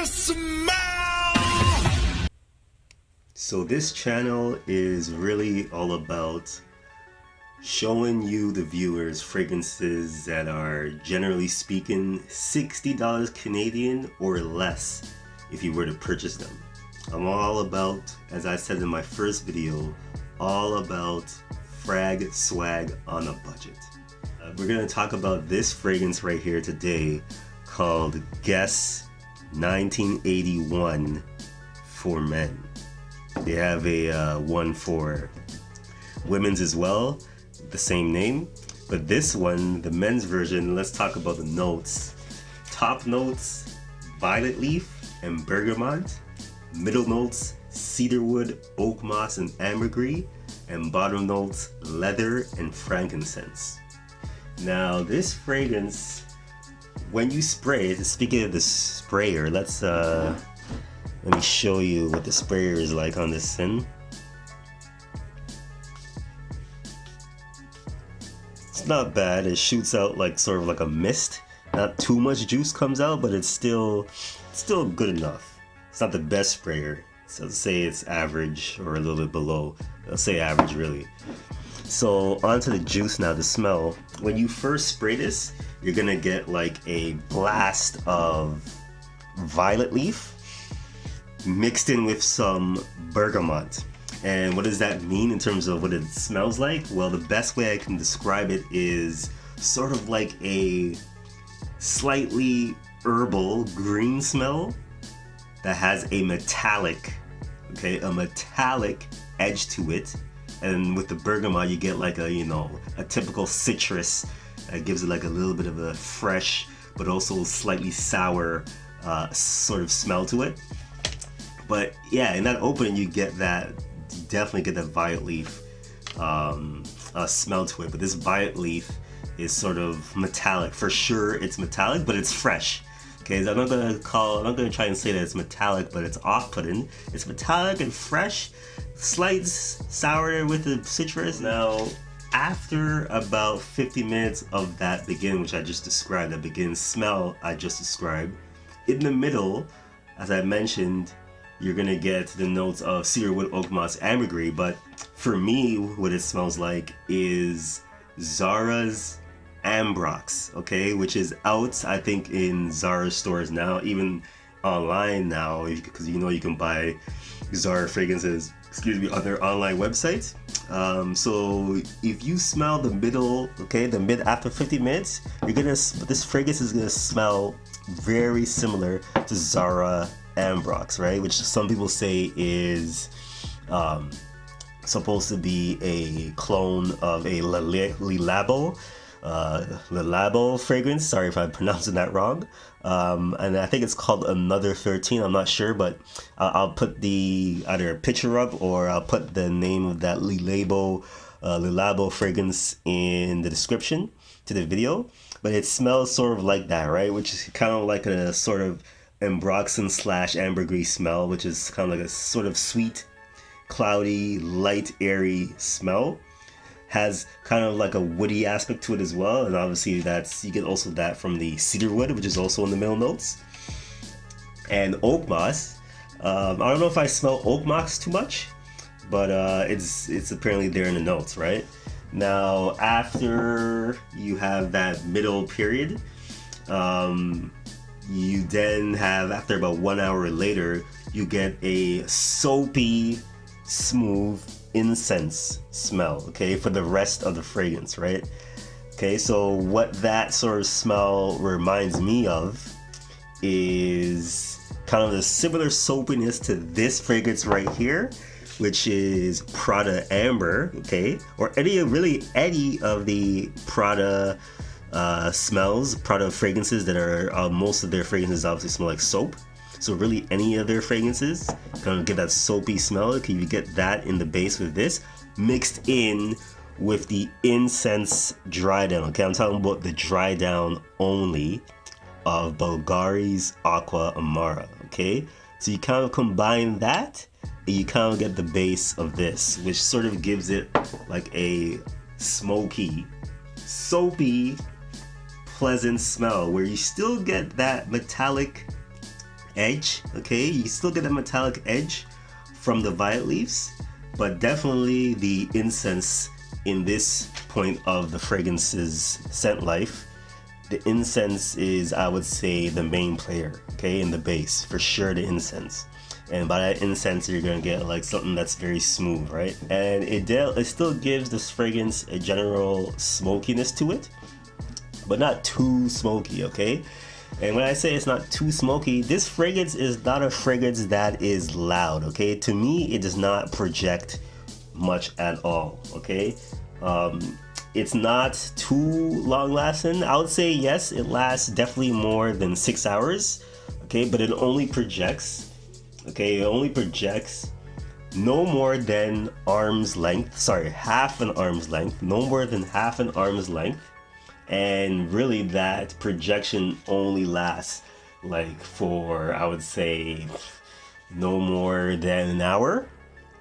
smell! So this channel is really all about showing you, the viewers, fragrances that are, generally speaking, $60 Canadian or less if you were to purchase them. I'm all about, as I said in my first video, all about frag swag on a budget. We're going to talk about this fragrance right here today called Guess 1981 for men. They have a one for women's as well, the same name, but this one, the men's version, let's talk about the notes. Top notes, violet leaf and bergamot. Middle notes, cedarwood, oak moss, and ambergris. And bottom notes, leather and frankincense. Now this fragrance, when you spray it, speaking of the sprayer, let me show you what the sprayer is like on this thing. It's not bad. It shoots out like sort of like a mist. Not too much juice comes out, but it's still good enough. It's not the best sprayer. So let's say it's average or a little bit below. Let's say average really. So onto the juice now, the smell. When you first spray this, you're gonna get like a blast of violet leaf mixed in with some bergamot. And what does that mean in terms of what it smells like? Well, the best way I can describe it is sort of like a slightly herbal green smell that has a metallic, a metallic edge to it. And with the bergamot, you get like a typical citrus that gives it like a little bit of a fresh, but also slightly sour sort of smell to it. But yeah, in that opening, you definitely get that violet leaf smell to it. But this violet leaf is sort of metallic. For sure, it's metallic, but it's fresh. Okay, so I'm not gonna try and say that it's metallic, but it's off-putting. It's metallic and fresh, slight sour with the citrus. Now, after about 50 minutes of that which I just described, that begin smell I just described, in the middle, as I mentioned, you're gonna get the notes of cedarwood, oak moss, ambergris. But for me, what it smells like is Zara's Ambrox, which is out, I think, in Zara stores now, even online now, because you can buy Zara fragrances, on their online websites. So if you smell the middle, after 50 minutes, this fragrance is gonna smell very similar to Zara Ambrox, right? Which some people say is supposed to be a clone of a Le Labo fragrance. Sorry if I'm pronouncing that wrong. And I think it's called Another 13. I'm not sure, but I'll put either a picture up or I'll put the name of that Le Labo fragrance in the description to the video. But it smells sort of like that, right? Which is kind of like a sort of ambroxan / ambergris smell, which is kind of like a sort of sweet, cloudy, light, airy smell. Has kind of like a woody aspect to it as well, and obviously you get also that from the cedarwood, which is also in the middle notes. And oak moss. I don't know if I smell oak moss too much, but it's apparently there in the notes, right? Now, after you have that middle period, you then have, after about 1 hour later, you get a soapy, smooth incense smell, for the rest of the fragrance, right? So what that sort of smell reminds me of is kind of a similar soapiness to this fragrance right here, which is Prada Amber, or any of the Prada smells, Prada fragrances that are, most of their fragrances obviously smell like soap. So really any of their fragrances kind of get that soapy smell. You get that in the base with this, mixed in with the incense dry down. I'm talking about the dry down only of Bulgari's Aqua Amara. So you kind of combine that and you kind of get the base of this, which sort of gives it like a smoky, soapy, pleasant smell where you still get that metallic edge. Okay, you still get a metallic edge from the violet leaves, but definitely the incense in this point of the fragrance's scent life, the incense is, I would say, the main player, okay, in the base, for sure, the incense. And by that incense, you're gonna get like something that's very smooth, right? And it still gives this fragrance a general smokiness to it, but not too smoky, okay? And when I say it's not too smoky, this fragrance is not a fragrance that is loud, okay? To me, it does not project much at all, okay? It's not too long lasting. I would say yes, it lasts definitely more than 6 hours, okay? But it only projects, okay? It only projects no more than arm's length, sorry, half an arm's length, no more than half an arm's length. And really that projection only lasts like for, I would say, no more than an hour.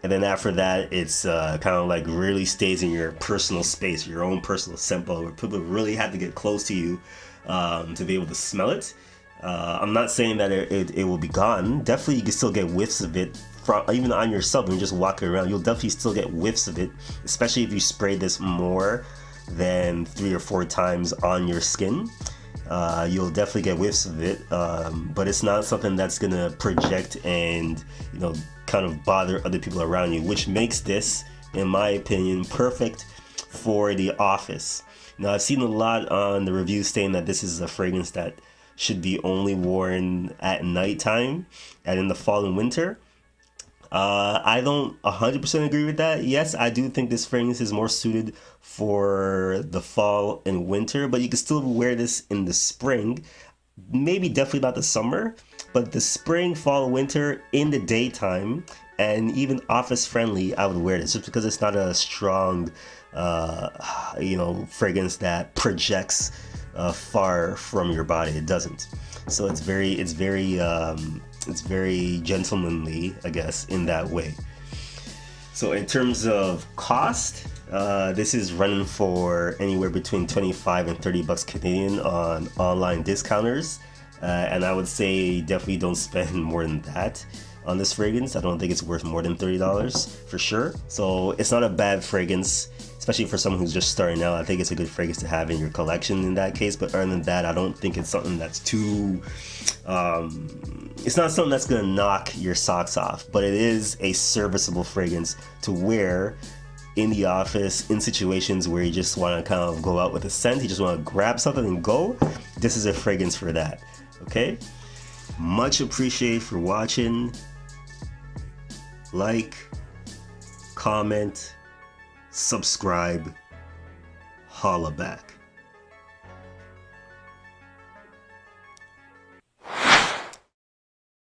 And then after that, it's kind of like really stays in your personal space, your own personal sample, where people really have to get close to you to be able to smell it. I'm not saying that it will be gone. Definitely you can still get whiffs of it from, even on yourself when you're just walking around. You'll definitely still get whiffs of it, especially if you spray this more than 3 or 4 times on your skin. You'll definitely get whiffs of it, but it's not something that's gonna project and, you know, kind of bother other people around you, which makes this, in my opinion, perfect for the office. Now, I've seen a lot on the reviews saying that this is a fragrance that should be only worn at nighttime and in the fall and winter. I don't 100% agree with that. Yes, I do think this fragrance is more suited for the fall and winter, but you can still wear this in the spring. Maybe definitely not the summer, but the spring, fall, winter, in the daytime, and even office friendly, I would wear this just because it's not a strong, fragrance that projects far from your body. It doesn't. So it's very gentlemanly, I guess, in that way. So in terms of cost, this is running for anywhere between 25 and 30 bucks Canadian on online discounters. And I would say definitely don't spend more than that on this fragrance. I don't think it's worth more than $30 for sure. So it's not a bad fragrance, especially for someone who's just starting out. I think it's a good fragrance to have in your collection in that case. But other than that, I don't think it's something that's too... it's not something that's gonna knock your socks off, but it is a serviceable fragrance to wear in the office, in situations where you just want to kind of go out with a scent, you just want to grab something and go. This is a fragrance for that. Okay, much appreciated for watching. Like, comment, subscribe, holla back.